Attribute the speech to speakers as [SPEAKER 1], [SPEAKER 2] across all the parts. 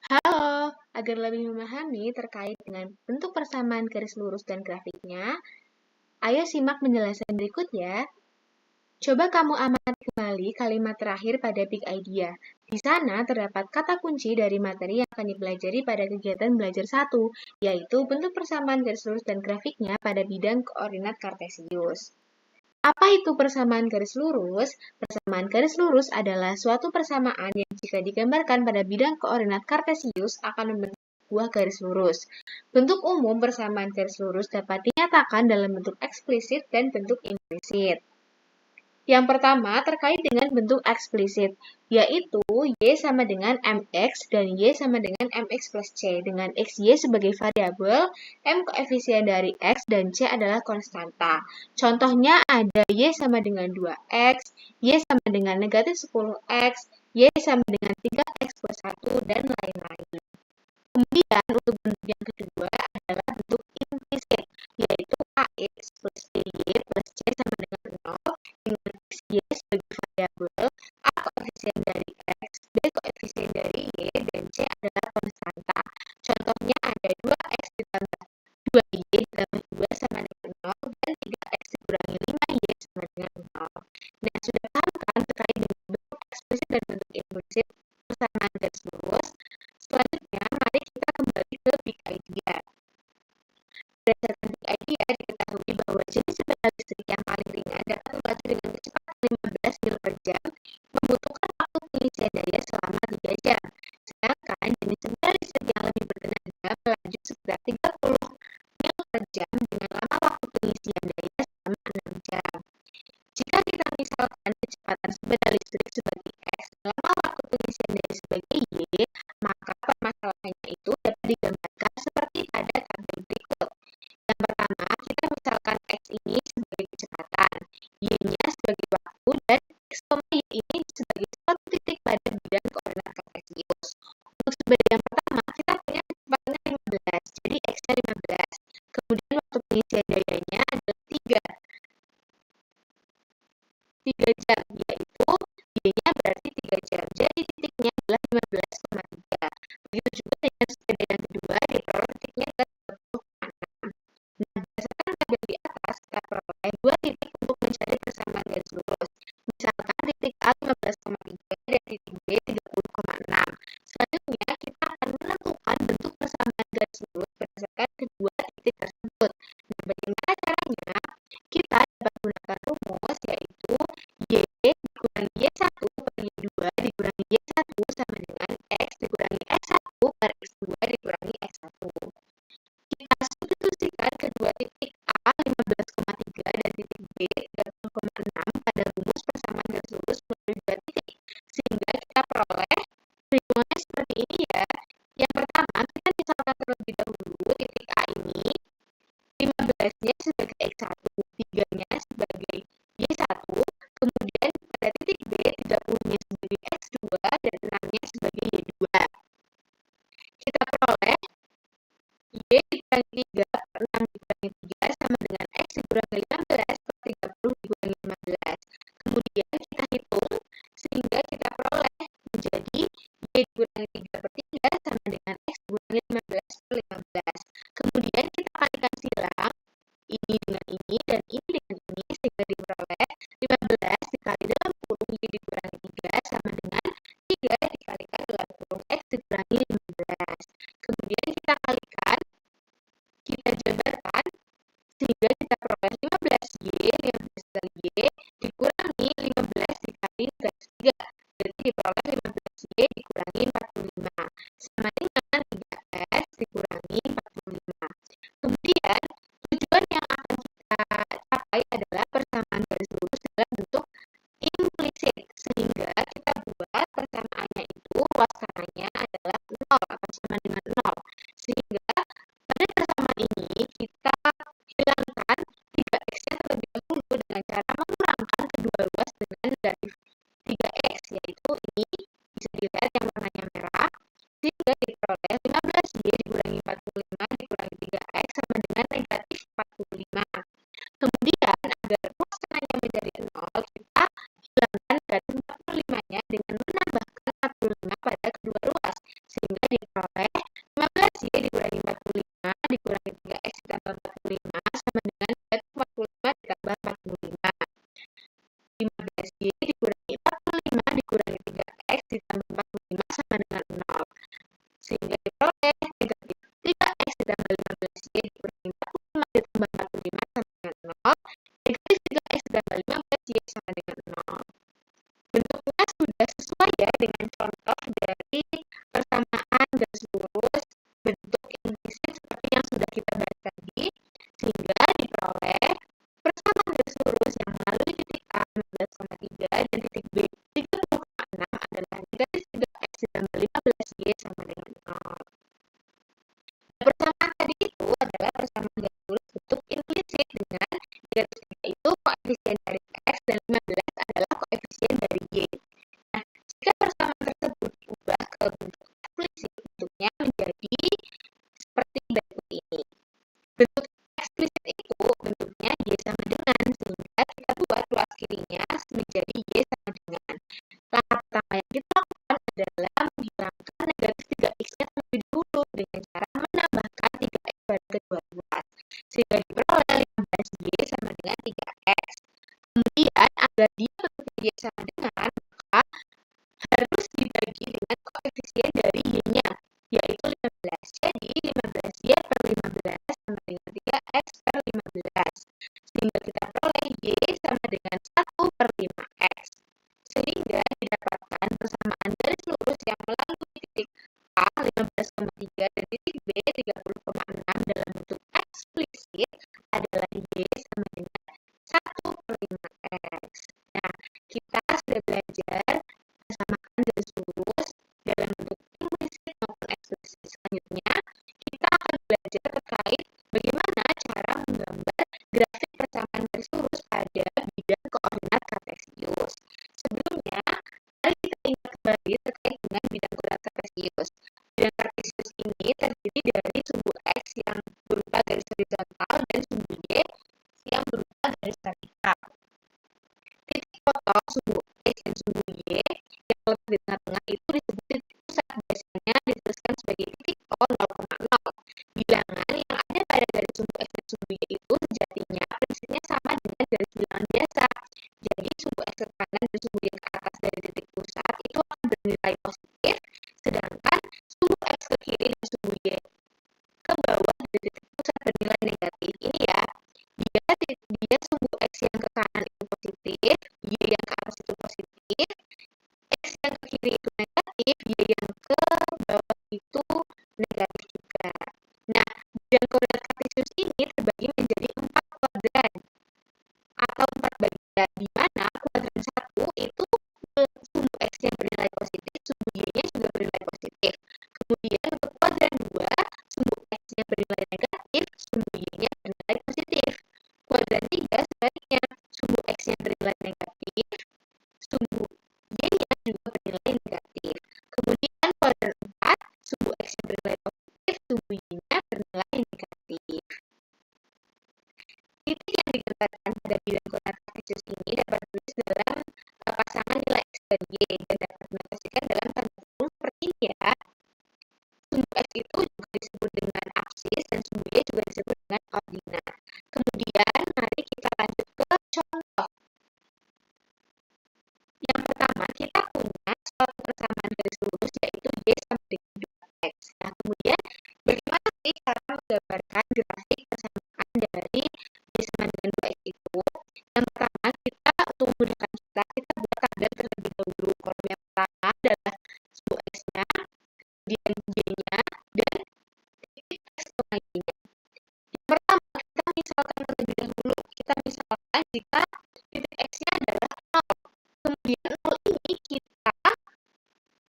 [SPEAKER 1] Halo, agar lebih memahami terkait dengan bentuk persamaan garis lurus dan grafiknya, ayo simak penjelasan berikut ya. Coba kamu amati kembali kalimat terakhir pada Big Idea. Di sana terdapat kata kunci dari materi yang akan dipelajari pada kegiatan belajar 1, yaitu bentuk persamaan garis lurus dan grafiknya pada bidang koordinat kartesius. Apa itu persamaan garis lurus? Persamaan garis lurus adalah suatu persamaan yang jika digambarkan pada bidang koordinat kartesius akan membentuk sebuah garis lurus. Bentuk umum persamaan garis lurus dapat dinyatakan dalam bentuk eksplisit dan bentuk implisit. Yang pertama terkait dengan bentuk eksplisit, yaitu Y sama dengan MX dan Y sama dengan MX plus C, dengan XY sebagai variabel, M koefisien dari X dan C adalah konstanta. Contohnya ada Y sama dengan 2X, Y sama dengan negatif 10X, Y sama dengan 3X plus 1, dan lain-lain. Kemudian untuk bentuk yang kedua adalah bentuk implisit, yaitu AX plus BY plus C sama dengan 0, dengan XY sebagai variabel, A koefisien dari X, B koefisien dari Y, dan C adalah konstanta. Contohnya ada 2X ditambah 2Y ditambah 2 sama dengan 0, dan 3X dikurangi 5Y sama dengan 0. Nah, sudah paham kan terkait dengan bentuk eksplisit dan bentuk implisit persamaan garis lurus? Selanjutnya, mari kita kembali ke Big Idea. Berdasarkan Big Idea, diketahui bahwa jenis sepeda listrik yang paling ringan dapat melaju dengan kecepatan 15 mil per jam, membutuhkan waktu pengisian daya selama 3 jam. Sedangkan jenis sepeda listrik yang lebih bertenaga melaju sekitar 30 mil per jam dengan lama waktu pengisian daya selama 6 jam. Jika kita misalkan kecepatan sepeda listrik sebagai X dan lama waktu pengisian daya sebagai Y, maka permasalahannya itu dapat digambarkan seperti pada tabel berikut. Yang pertama, kita misalkan X ini sebagai kecepatan, Y-nya sebagai waktu, dan X, Y ini sebagai suatu titik pada bidang koordinat kartesius. Untuk sebagai yang pertama, kita punya kecepatannya 15, jadi X-nya 15. Kemudian waktu pengisian dayanya adalah 3 jam, yaitu Y-nya berarti 3 jam. Jadi titiknya adalah 15,3. Begitu juga dengan sepeda yang kedua, diperoleh titiknya adalah 30,6. Nah, berdasarkan tabel di atas, kita peroleh 2 titik untuk mencari persamaan garis lurus. Misalkan titik A 15,3 dan titik B 30,6. Selanjutnya, kita akan menentukan bentuk persamaan garis lurus berdasarkan kedua titik tersebut. Nah, bagaimana caranya? Kita dapat menggunakan rumus, yaitu Y dikurangi Y1 per Y2 dikurangi Y1 sama dengan X dikurangi X1 per X2 dikurangi X1. Kita substitusikan kedua titik A 15,3 dan titik B 30,6 pada rumus persamaan garis lurus melalui dua titik, sehingga kita peroleh perhitungannya seperti ini ya. Yang pertama, kita misalkan terlebih dahulu titik A ini 15-nya sebagai X1, 3-nya sebagai Y1, kemudian pada titik B 30-nya sebagai X2 dan 6-nya sebagai Y2. Kita peroleh Y dikurangi 3 per 6 dikurangi 3 sama dengan X dikurangi 15 per 30 dikurangi 15. Kemudian kita hitung sehingga kita peroleh menjadi Y dikurangi 3 per 3 sama dengan X dikurangi 15 per 15. Kemudian kita kalikan silang ini dengan ini dan ini dengan ini sehingga diperoleh 15 dikali dalam kurung Y dikurangi 3 sama dengan 3 dikalikan dalam kurung X dikurangi 15. Kemudian kita kalikan, kita jabarkan sehingga kita peroleh 15Y kali Y dikurangi 15 dikali garis 3. Jadi diperoleh 15Y dikurangi 45 sama dengan 3S dikurangi 45. Kemudian tujuan yang akan kita capai adalah persamaan garis lurus dalam bentuk implisit, sehingga kita buat persamaannya itu ruas kanannya adalah 0 atau sama dengan 0, sehingga pada persamaan ini kita hilangkan 3x-nya terlebih dahulu dengan cara mengurangkan kedua ruas dengan negatif 3x, yaitu ini bisa dilihat yang warnanya merah, sehingga diperoleh 15Y dikurangi 45 dikurangi 3x sama dengan negatif 45. Kemudian agar ruas kanannya menjadi 0, kita hilangkan negatif 45-nya dengan menambahkan 45 pada kedua ruas, sehingga diperoleh ya dengan contoh dari persamaan garis lurus bentuk implisit seperti yang sudah kita bahas tadi, sehingga diperoleh persamaan garis lurus yang melalui titik A 15,3 dan titik B 30,6 adalah negatif 3x ditambah 15y sama dengan 0. Persamaan tadi itu adalah persamaan garis lurus bentuk implisit dengan garis 3 itu koefisien dari x dan 15 adalah koefisien dari y. Nah, jika persamaan tersebut diubah ke bentuk eksplisit, bentuknya menjadi seperti berikut ini. Bentuk eksplisit itu bentuknya y sama dengan, sehingga kita buat ruas kirinya menjadi y sama dengan. Langkah pertama yang kita lakukan adalah menghilangkan negatif 3x-nya terlebih dahulu dengan cara menambahkan 3x pada kedua ruas, sehingga diperoleh 15y sama dengan 3x. Kemudian, agar dia bentuknya y sama dengan, maka harus dibagi dengan koefisien dari y-nya, yaitu 15. Jadi, 15y per 15 sama dengan 3x per 15. Sehingga kita peroleh y sama dengan 1 per 5x. Sehingga didapatkan persamaan garis lurus yang melalui titik A 15,3 dan titik B 30,6 dalam bentuk eksplisit adalah y sama dengan 1 per 5x. Nah, kita sudah belajar persamaan garis lurus dalam bentuk implisit maupun eksplisit. Selanjutnya, kita akan belajar terkait bagaimana cara menggambar grafik persamaan garis lurus pada bidang koordinat kartesius. Sebelumnya, mari kita ingat kembali terkait dengan bidang koordinat kartesius. Bidang kartesius ini terdiri dari sumbu x yang berupa garis horizontal dan sumbu y yang berupa garis vertikal. Titik foto sumbu x dan sumbu y yang letak di tengah-tengah itu disebut titik pusat, biasanya dituliskan sebagai titik O 0,0. Bilangan yang ada pada garis sumbu x dan sumbu y itu sejatinya prinsipnya sama dengan garis bilangan biasa. Jadi sumbu x ke kanan dan sumbu y ke atas dari titik pusat itu akan bernilai positif, sedangkan sumbu x ke kiri dan sumbu y ke bawah dari titik pusat bernilai negatif. Ini ya, dia sumbu x yang ke kanan itu positif, y yang ke atas itu positif, x yang ke kiri itu negatif, y yang ke bawah itu negatif juga. Nah, bidang koordinat kartesius ini terbagi menjadi 4 kuadran atau 4 bagian, di mana kuadran 1 itu sumbu x yang bernilai positif, sumbu y-nya juga bernilai positif. Kemudian untuk kuadran 2, sumbu x-nya bernilai negatif, sumbu y-nya bernilai positif. Kuadran 3 sebaliknya, sumbu x-nya bernilai negatif, sumbu y-nya juga bernilai negatif. Kemudian kuadran 4, sumbu x-nya bernilai positif, sumbu y-nya bernilai negatif. Titik yang digambarkan pada bidang koordinat kartesius ini dapat ditulis dalam pasangan nilai x dan y dan dapat dinotasikan dalam tanda kurung seperti ini ya. Sumbu x itu juga disebut dengan apsis dan sumbu y juga disebut dengan ordinat. Kemudian mari kita lanjut ke contoh. Yang pertama, kita punya suatu persamaan garis lurus yaitu y sama dengan 2x. Nah, kemudian bagaimana sih cara menggambarkan grafik persamaan dari y sama dengan 2x itu? Yang pertama, kita untuk memudahkan kita buat tabel terlebih dahulu. Kolom yang pertama adalah sumbu x-nya, kemudian y-nya, dan titik x, y-nya. Yang pertama, kita misalkan terlebih dahulu. Kita misalkan jika titik x-nya adalah 0. Kemudian 0 ini kita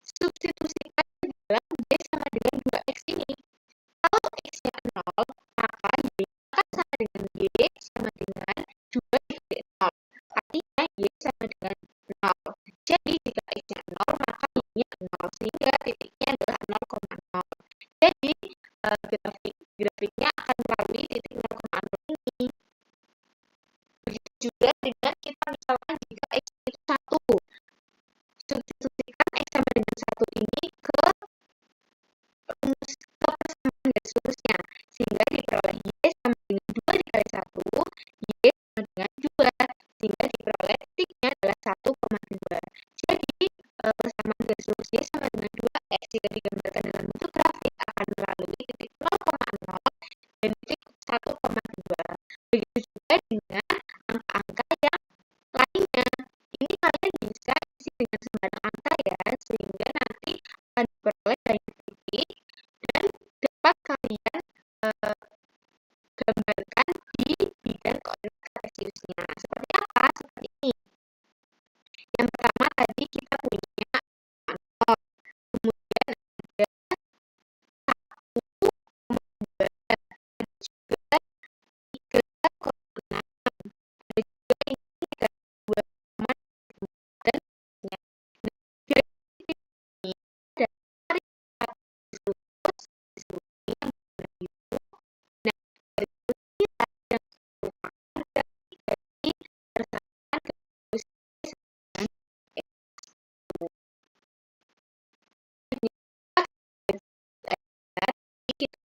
[SPEAKER 1] substitusikan di dalam y sama dengan 2x ini. Kalau x-nya 0, maka y akan sama dengan y sama dengan 2 dikali 0. Artinya y sama dengan 0. Jadi jika x-nya 0, maka y-nya 0. Sehingga titiknya adalah 0,0. Jadi grafiknya akan melalui titik 0,0 ini. Begitu juga dengan kita misalkan jika x itu 1. Substitusikan x sama dengan 1 ini ke persamaan garis lurusnya, sehingga diperoleh y sama dengan 2 dikali 1, y sama dengan 2, sehingga diperoleh titiknya adalah 1,2. Jadi persamaan garis lurus y sama dengan 2x jika digambarkan dalam bentuk grafik akan melalui titik 0,0 dan titik 1,2. Begitu juga dengan angka-angka yang lainnya. Ini kalian bisa isi dengan sembarang angka ya, kita